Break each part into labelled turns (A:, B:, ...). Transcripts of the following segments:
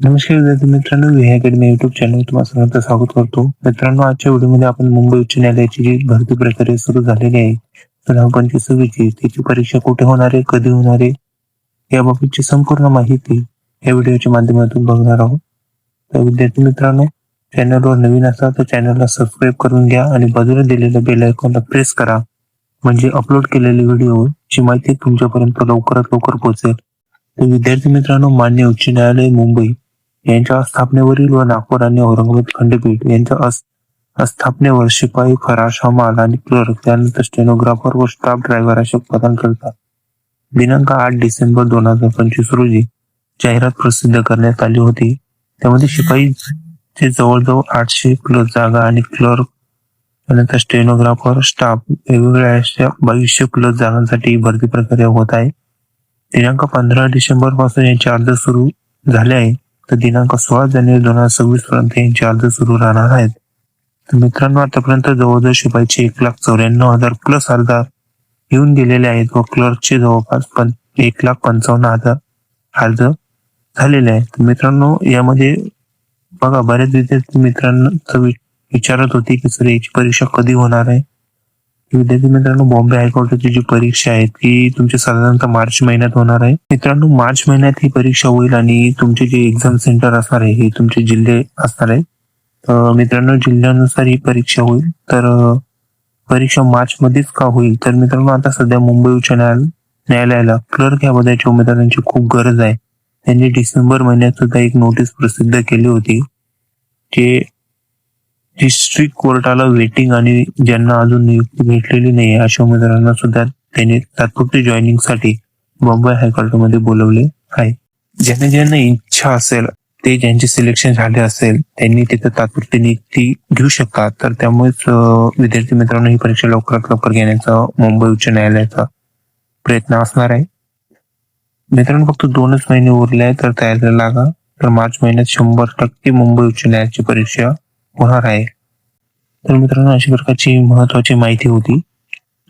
A: नमस्कार विद्यार्थी मित्रांनो, विहाय अकॅडमी युट्यूब चॅनल तुम्हाला सर्वांचं स्वागत करतो. मित्रांनो, आजच्या व्हिडिओमध्ये आपण मुंबई उच्च न्यायालयाची जी भरती प्रक्रिया सुरू झालेली आहे 2025-26 त्याची परीक्षा कुठे होणार आहे, कधी होणार आहे, याबाबतची संपूर्ण माहिती या व्हिडिओच्या माध्यमातून बघणार आहोत. तर विद्यार्थी मित्रांनो, चॅनलवर नवीन असाल तर चॅनलला सबस्क्राईब करून घ्या आणि बाजूला दिलेल्या बेल आयकॉनला प्रेस करा, म्हणजे अपलोड केलेले व्हिडिओची माहिती तुमच्यापर्यंत लवकरात लवकर पोहोचेल. तर विद्यार्थी मित्रांनो, मान्य उच्च न्यायालय मुंबई यांच्या स्थापनेवरील व नागपूर आणि औरंगाबाद खंडपीठ यांच्या स्थापनेवर शिपाई, फराश, हमाल आणि क्लर्क, त्यानंतर स्टेनोग्राफर व स्टाफ ड्रायव्हर अशा पदांकरिता दिनांक 8 डिसेंबर 2025 रोजी जाहिरात प्रसिद्ध करण्यात आली होती. त्यामध्ये शिपाईचे जवळजवळ 800 प्लस जागा आणि क्लर्क त्यानंतर स्टेनोग्राफर, स्टाफ वेगवेगळ्या अशा 2200 प्लस जागांसाठी भरती प्रक्रिया होत आहे. दिनांक 15 डिसेंबर पासून यांचे अर्ज सुरू झाले आहे, तर दिनांक 16 जानेवारी 2026 पर्यंत यांचे अर्ज सुरू राहणार आहेत. तर मित्रांनो, आतापर्यंत जवळजवळ शिपाईचे 1,94,000 प्लस अर्ज येऊन गेलेले आहेत व क्लर्कचे जवळपास 1,55,000 अर्ज झालेले आहेत. तर मित्रांनो, यामध्ये बघा, बऱ्याच विद्यार्थी मित्रांना विचारत होती की सर याची परीक्षा कधी होणार आहे. विद्यार्थी मित्रांनो, बॉम्बे हायकोर्टाची जी परीक्षा आहे ती तुमची साधारणतः मार्च महिन्यात होणार आहे. मित्रांनो, मार्च महिन्यात ही परीक्षा होईल आणि तुमचे जे एक्झाम सेंटर असणार आहे हे तुमचे जिल्हे असणार आहे. तर मित्रांनो, जिल्ह्यानुसार ही परीक्षा होईल. तर परीक्षा मार्च मध्येच का होईल, तर मित्रांनो, आता सध्या मुंबई उच्च न्यायालयाला क्लर्क या पदाच्या उमेदवारांची खूप गरज आहे. त्यांनी डिसेंबर महिन्यात सुद्धा एक नोटीस प्रसिद्ध केली होती, जे डिस्ट्रिक्ट कोर्टाला वेटिंग आणि ज्यांना अजून नियुक्ती भेटलेली नाही अशा उमेदवारांना सुद्धा त्यांनी तात्पुरती जॉईनिंगसाठी बॉम्बे हायकोर्टामध्ये बोलवले आहे. ज्यांना इच्छा असेल, ते ज्यांचे सिलेक्शन झाले असेल, त्यांनी तिथे तात्पुरती नियुक्ती घेऊ शकतात. तर त्यामुळेच विद्यार्थी मित्रांनो, ही परीक्षा लवकरात लवकर घेण्याचा मुंबई उच्च न्यायालयाचा प्रयत्न असणार आहे. मित्रांनो, फक्त 2च महिने उरले आहेत, तर तयारीला लागा. तर मार्च महिन्यात 100% मुंबई उच्च न्यायालयाची परीक्षा होणार आहे. तर मित्रांनो, अशा प्रकारची महत्वाची माहिती होती.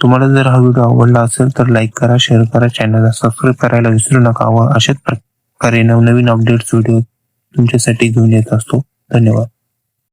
A: तुम्हाला जर हा व्हिडिओ आवडला असेल तर लाईक करा, शेअर करा, चॅनलला सबस्क्राईब करायला विसरू नका व अशाच प्रकारे नवनवीन अपडेट्स व्हिडिओ तुमच्यासाठी घेऊन येत असतो. धन्यवाद.